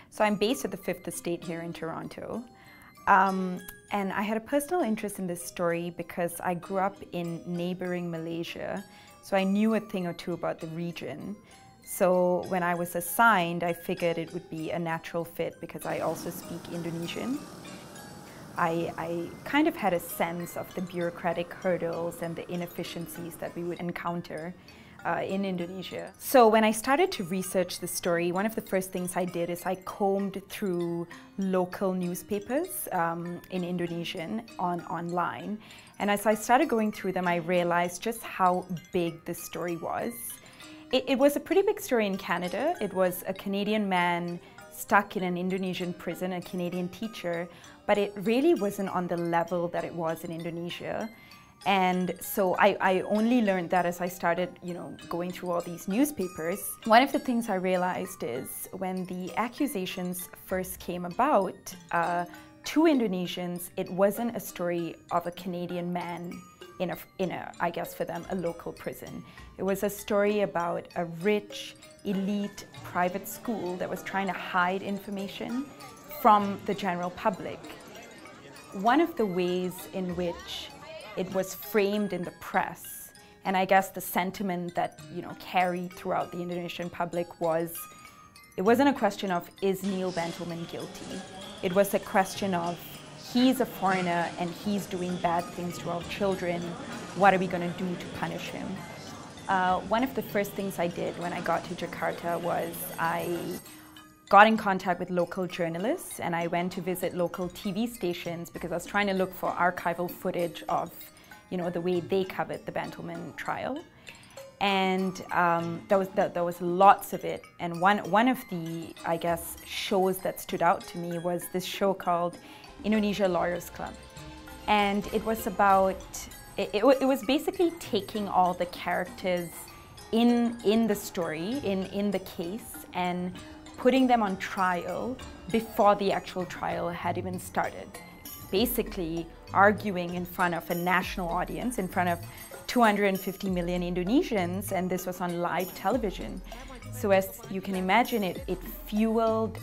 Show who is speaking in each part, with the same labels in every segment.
Speaker 1: So I'm based at the Fifth Estate here in Toronto. And I had a personal interest in this story because I grew up in neighboring Malaysia, so I knew a thing or two about the region. So when I was assigned, I figured it would be a natural fit because I also speak Indonesian. I kind of had a sense of the bureaucratic hurdles and the inefficiencies that we would encounter in Indonesia. So when I started to research the story, one of the first things I did is I combed through local newspapers in Indonesian online. And as I started going through them, I realized just how big this story was. It was a pretty big story in Canada. It was a Canadian man stuck in an Indonesian prison, a Canadian teacher, but it really wasn't on the level that it was in Indonesia. And so I only learned that as I started, going through all these newspapers. One of the things I realized is when the accusations first came about to Indonesians, it wasn't a story of a Canadian man in a, I guess for them, a local prison. It was a story about a rich, elite private school that was trying to hide information from the general public. One of the ways in which it was framed in the press, and I guess the sentiment that carried throughout the Indonesian public was, it wasn't a question of, is Neil Bantleman guilty? It was a question of, he's a foreigner and he's doing bad things to our children. What are we going to do to punish him? One of the first things I did when I got to Jakarta was I got in contact with local journalists and I went to visit local TV stations because I was trying to look for archival footage of, the way they covered the Bantleman trial. And there was lots of it. And one of the, I guess, shows that stood out to me was this show called Indonesia Lawyers Club. And it was about, it was basically taking all the characters in the story, in the case, and putting them on trial before the actual trial had even started. Basically arguing in front of a national audience, in front of 250 million Indonesians, and this was on live television. So as you can imagine, it fueled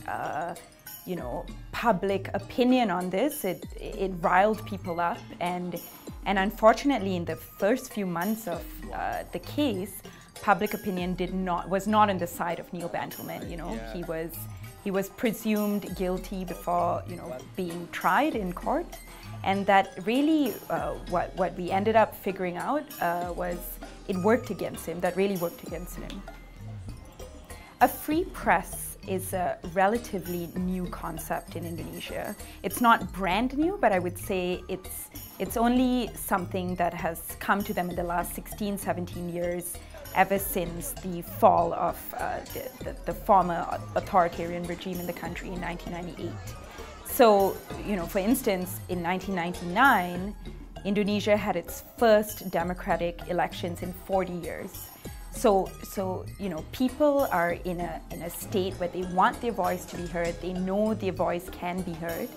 Speaker 1: public opinion on this. It riled people up, and unfortunately in the first few months of the case, public opinion was not on the side of Neil Bantleman. He was presumed guilty before being tried in court, and that really what we ended up figuring out was it worked against him. That really worked against him. A free press is a relatively new concept in Indonesia. It's not brand new, but I would say it's only something that has come to them in the last 16, 17 years, ever since the fall of the former authoritarian regime in the country in 1998. So, for instance, in 1999, Indonesia had its first democratic elections in 40 years. So people are in a state where they want their voice to be heard, they know their voice can be heard,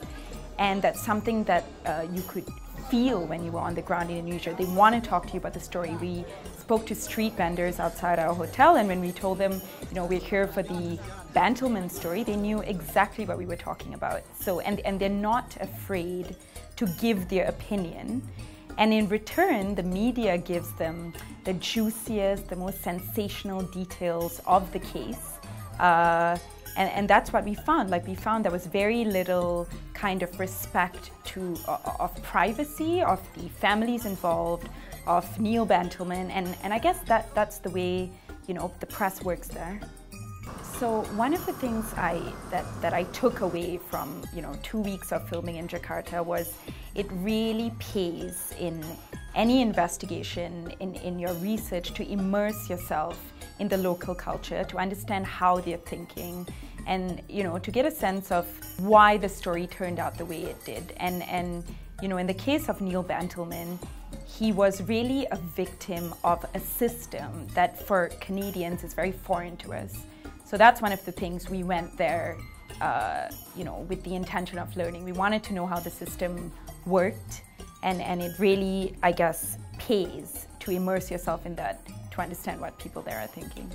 Speaker 1: and that's something that you could feel when you were on the ground in Indonesia. They want to talk to you about the story. We spoke to street vendors outside our hotel, and when we told them, we're here for the Bantleman story, they knew exactly what we were talking about. So, and they're not afraid to give their opinion. And in return, the media gives them the juiciest, the most sensational details of the case. And that's what we found. We found there was very little kind of respect of privacy, of the families involved, of Neil Bantleman, and I guess that's the way the press works there. So one of the things that I took away from 2 weeks of filming in Jakarta was it really pays in any investigation, in your research, to immerse yourself in the local culture, to understand how they're thinking, and to get a sense of why the story turned out the way it did. And in the case of Neil Bantleman, he was really a victim of a system that for Canadians is very foreign to us. So that's one of the things we went there, with the intention of learning. We wanted to know how the system worked, and it really, I guess, pays to immerse yourself in that, to understand what people there are thinking.